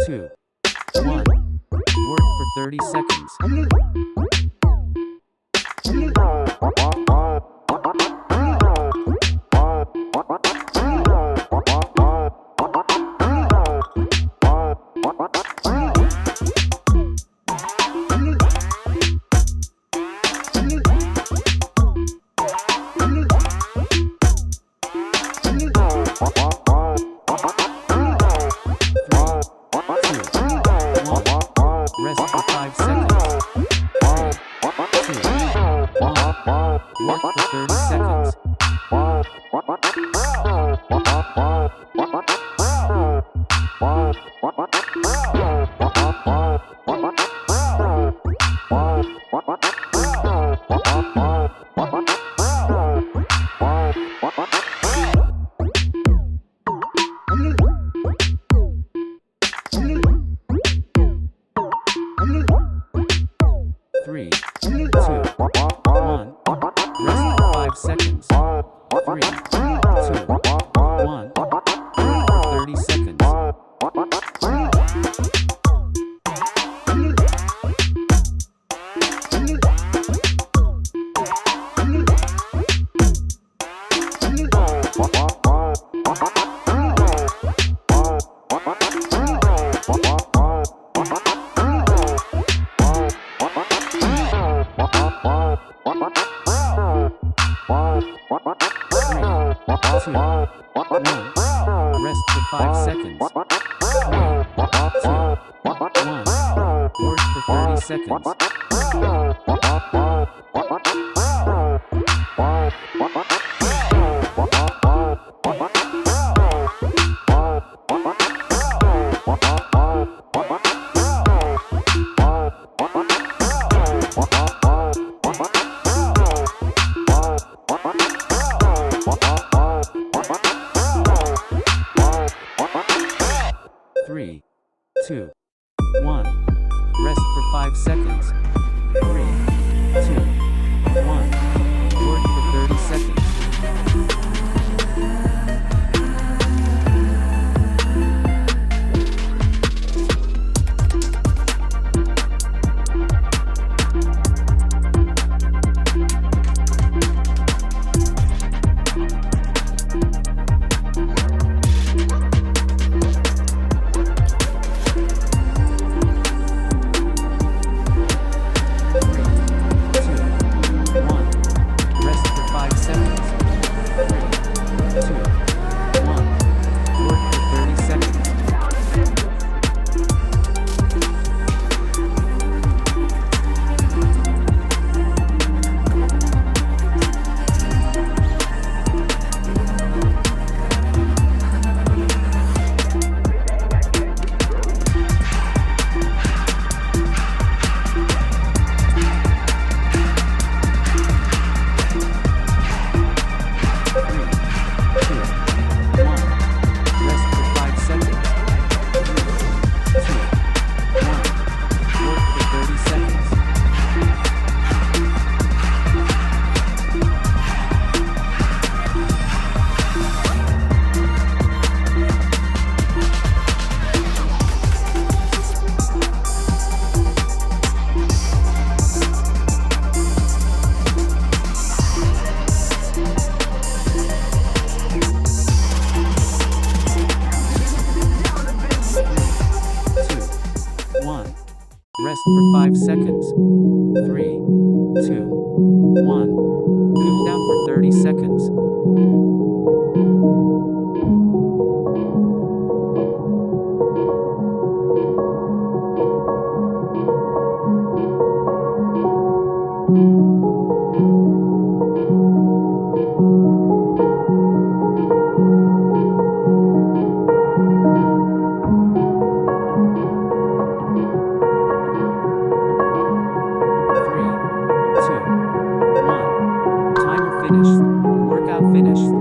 2, 1. Work for 30 seconds. 5 seconds. 3, 2, 1. Work for 30 seconds. 3, 2, 1. Rest for 5 seconds. 3, 2, 1. Work for 30 seconds. 2, 1. Rest for 5 seconds. 3, 2, 1. Work for 30 seconds. 3, 2, 1. Rest for 5 seconds. 3, 2, 1. Work for 30 seconds. 1. Rest for 5 seconds. 3, 2, 1. Cool down for 30 seconds. 3, 2, 1. Timer finished. Workout finished.